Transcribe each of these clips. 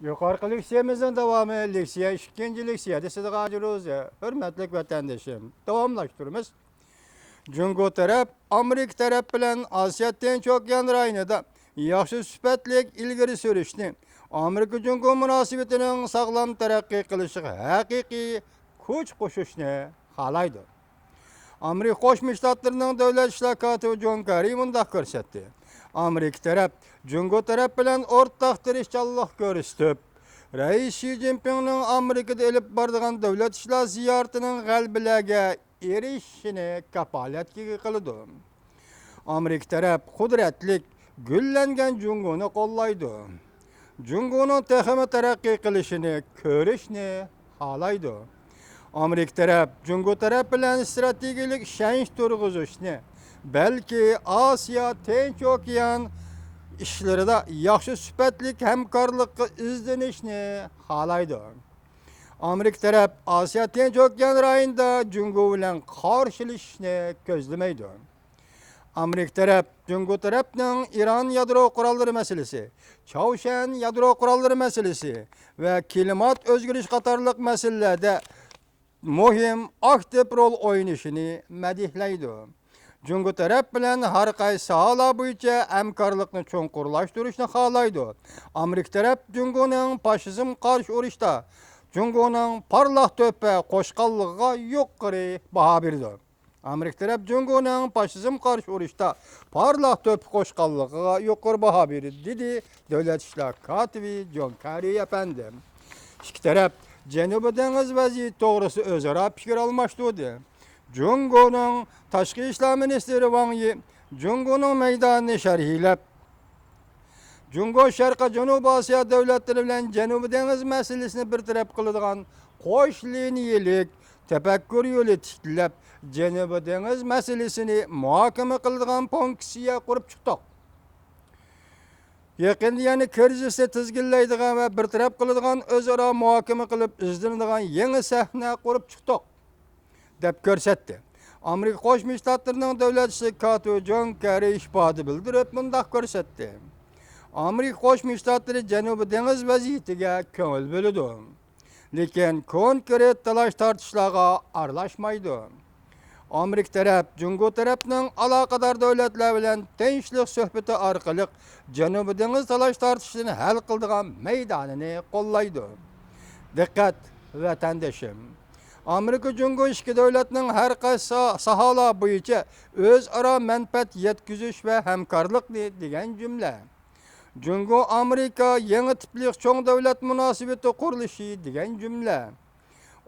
Yukarı leksiyemizin devamı leksiya 2. leksiyada sizi qacırız. Hürmetli vatandaşım. Davamlaştırımız. Cungo taraf, Amerika taraf bilen Asiyatdan çok yan rayonida yaxşı süpetlik ilgiri sürüşni, Amerika-Cungo münasibetinin sağlam terakki kılışı haqiqiy kuch qo'shishni xohlaydi. Amerika Qo'shma Shtatlarining davlat ishlar kotibi Jon Kerri mundaq ko'rsatdi. Amerika taraf Cungo taraf bilan o'rtaq tirishchanlik ko'rsatib, Rais Xi Jinpingning Amerikada elib boradigan davlat ishlar ziyaratining g'albalarga erishishini kafolatga qildi. Amerika taraf qudratlik, gullangan Cungoni qo'llaydi. Cungoning texmi taraqqiy qilishini ko'rishni xohlaydi. Amerika taraf Cungo taraf bilan strategik ishonch turg'izishni, balki Osiyo Tinch okean ishlarida yaxshi sifatlik hamkorlikka izlanishni xohlaydi. Amerika taraf Osiyo Tinch okean rayonida Cungo bilan qarshilashishni ko'zlamaydi. Amerika taraf Cungo tarafning Iran yadro qurollari masalasi, Chavshan yadro qurollari masalasi va klimat o'zgarish qatorliq masalalarda muhim aktiv rol o'ynashini madihlaydi. Cungo taraf bilan har qaysi sohalar bo'yicha hamkorlikni cho'nqurlashtirishni xohlaydi. Amerika taraf Cungoning fashizm qarshi urushda Cungoning parlaq to'pa qo'shqanligiga yuqori baho berdi. Amerika taraf Cungoning fashizm qarshi urushda parlaq to'pa qo'shqanligiga yuqori baho berdi, dedi davlat ishlar kotibi Jon Kerri efendim. İki taraf Janubiy dengiz vaziyati to'g'risida o'zaro fikr almashtirdi. Cungoning tashqi ishlar ministri Wang Yi Cungoning maydonini sharhlab, Cungo Sharqiy Janubiy Osiyo davlatlari bilan Janubiy dengiz masalasini bir taraf qiladigan qo'sh liniyalik tafakkur yo'li tiklab, Janubiy dengiz masalasini muhokama qiladigan funksiya qurib chiqdi. Yaqinda yani krizisni tizginlaydigan va bir taraf qiladigan o'zaro muhokama qilib izlanadigan yangi sahna qurib chiqdi deb ko'rsatdi. Amerika Qo'shma Shtatlarining davlat ishlar kotibi Jon Kerri ifoda bildirib mundaq ko'rsatdi. Amerika Qo'shma Shtatlari Janubiy dengiz vaziyatiga ko'ngil bo'ladi, lekin konkret talash tortishlarga aralashmaydi. Amerika taraf Cungo tarafning aloqador davlatlar bilan tinchlik suhbati orqali Janubiy dengiz talash tortishini hal qiladigan maydonini qo'llaydi. Diqqat vatandoshim. Amerika Cungo ikki davlatning har qaysi sohalar bo'yicha o'zaro manfaat yetkazish va hamkorlikni degan jumla. Cungo Amerika yangi tipli cho'ng davlat munosabati qurilishi degan jumla.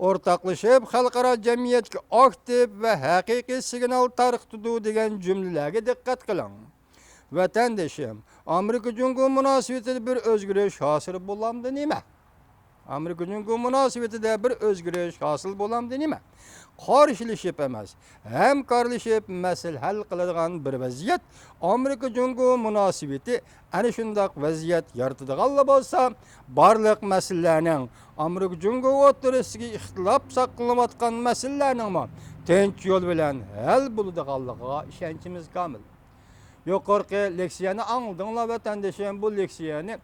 O'rtaqlashib xalqaro jamiyatga aktiv va haqiqiy signal tarqatdi degan jumlalarga diqqat qiling. Vatandoshim, Amerika Cungo munosabatida bir o'zgarish hosil bo'lamdi nima? Amerika Cungo munosabatida bir o'zgarish hosil bo'lamdi nima? Qarshilashib emas, hamkorlashib masala hal qiladigan bir vaziyat Amerika Cungo munosabati ana shunday vaziyat yaratadigan bo'lsa, barliq masalalarning Amerika Cungo o'rtasidagi ixtilof saqlanayotgan masalalarning tinch yo'l bilan hal bo'ladiganligiga ishonchimiz komil. Yuqorqi leksiyani angladinglar vatandoshim, bu leksiyani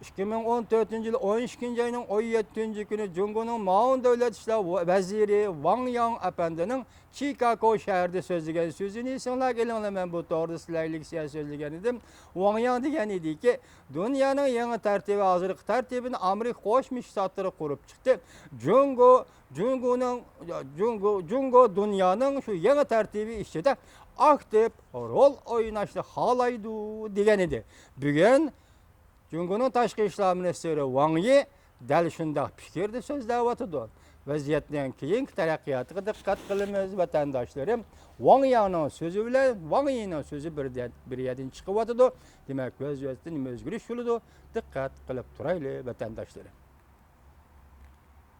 2014 yıl 12 ayının 17 günü Cungo'nun Maun Devlet İşler Veziri Wang Yang efendinin Chicago şehirde sözlügen sözünü insanlar gelinle ben bu doğru sizlerlik sözlügen idim. Wang Yang diyen idi ki dünyanın yeni tertibi hazırlık tertibini Amerika Qo'shma Shtatlari kurup çıktı. Cungo dünyanın şu yeni tertibi içinde aktif rol oynashni xohlaydi degan edi. Bugun Cungo'nun tashqi ishlar ministri Wang Yi dal shunday fikrni so'zlayotdi. Vaziyatning keyingi taraqqiyotiga diqqat qilamiz vatandoshlarim. Wang Yining so'zi bilan Wang Yining so'zi bir yerdan chiqyotdi. Demak, vaziyatning o'zgarish yo'lida diqqat qilib turaylik vatandoshlarim.